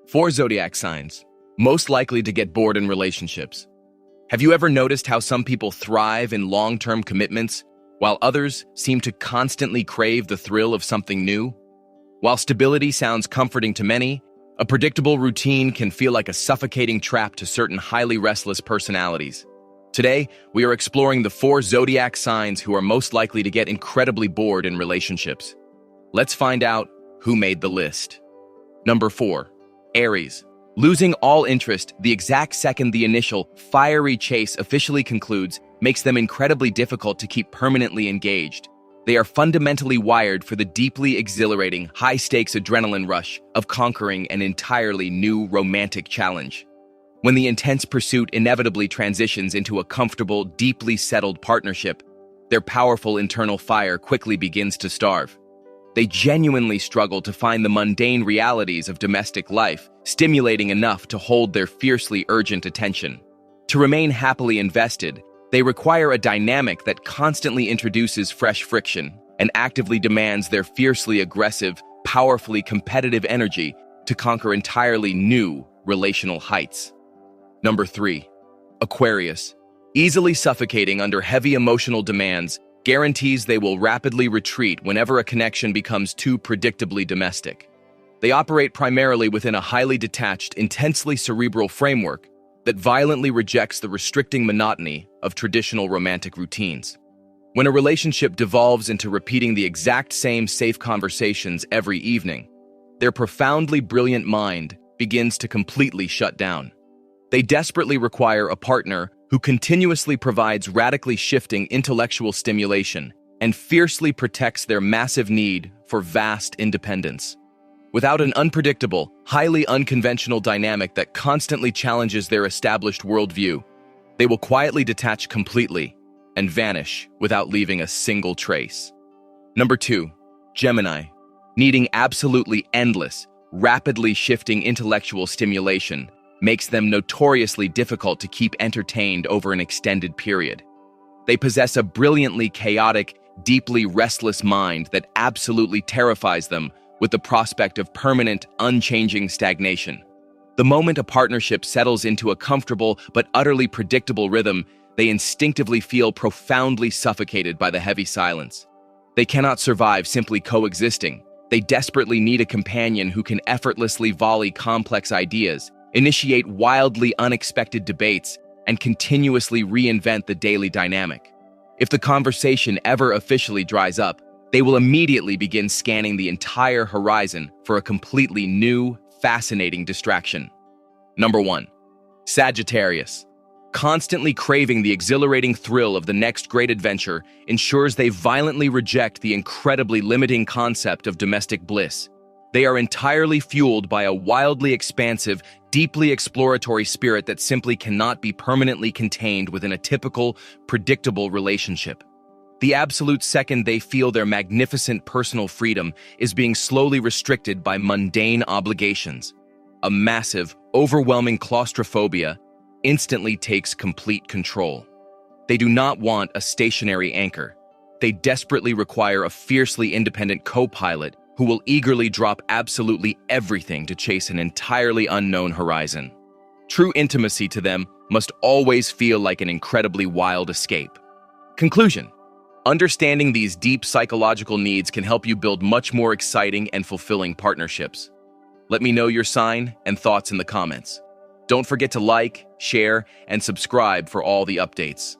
4 zodiac signs, most likely to get bored in relationships. Have you ever noticed how some people thrive in long-term commitments, while others seem to constantly crave the thrill of something new? While stability sounds comforting to many, a predictable routine can feel like a suffocating trap to certain highly restless personalities. Today, we are exploring the 4 zodiac signs who are most likely to get incredibly bored in relationships. Let's find out who made the list. Number 4. Aries. Losing all interest the exact second the initial, fiery chase officially concludes makes them incredibly difficult to keep permanently engaged. They are fundamentally wired for the deeply exhilarating, high-stakes adrenaline rush of conquering an entirely new romantic challenge. When the intense pursuit inevitably transitions into a comfortable, deeply settled partnership, their powerful internal fire quickly begins to starve. They genuinely struggle to find the mundane realities of domestic life, stimulating enough to hold their fiercely urgent attention. To remain happily invested, they require a dynamic that constantly introduces fresh friction and actively demands their fiercely aggressive, powerfully competitive energy to conquer entirely new relational heights. Number 3. Aquarius. Easily suffocating under heavy emotional demands, guarantees they will rapidly retreat whenever a connection becomes too predictably domestic. They operate primarily within a highly detached, intensely cerebral framework that violently rejects the restricting monotony of traditional romantic routines. When a relationship devolves into repeating the exact same safe conversations every evening, their profoundly brilliant mind begins to completely shut down. They desperately require a partner who continuously provides radically shifting intellectual stimulation and fiercely protects their massive need for vast independence. Without an unpredictable, highly unconventional dynamic that constantly challenges their established worldview, they will quietly detach completely and vanish without leaving a single trace. Number 2. Gemini. Needing absolutely endless, rapidly shifting intellectual stimulation makes them notoriously difficult to keep entertained over an extended period. They possess a brilliantly chaotic, deeply restless mind that absolutely terrifies them with the prospect of permanent, unchanging stagnation. The moment a partnership settles into a comfortable but utterly predictable rhythm, they instinctively feel profoundly suffocated by the heavy silence. They cannot survive simply coexisting. They desperately need a companion who can effortlessly volley complex ideas, initiate wildly unexpected debates, and continuously reinvent the daily dynamic. If the conversation ever officially dries up, they will immediately begin scanning the entire horizon for a completely new, fascinating distraction. Number 1. Sagittarius. Constantly craving the exhilarating thrill of the next great adventure ensures they violently reject the incredibly limiting concept of domestic bliss. They are entirely fueled by a wildly expansive, deeply exploratory spirit that simply cannot be permanently contained within a typical, predictable relationship. The absolute second they feel their magnificent personal freedom is being slowly restricted by mundane obligations, a massive, overwhelming claustrophobia instantly takes complete control. They do not want a stationary anchor. They desperately require a fiercely independent co-pilot who will eagerly drop absolutely everything to chase an entirely unknown horizon. True intimacy to them must always feel like an incredibly wild escape. Conclusion. Understanding these deep psychological needs can help you build much more exciting and fulfilling partnerships. Let me know your sign and thoughts in the comments. Don't forget to like, share, and subscribe for all the updates.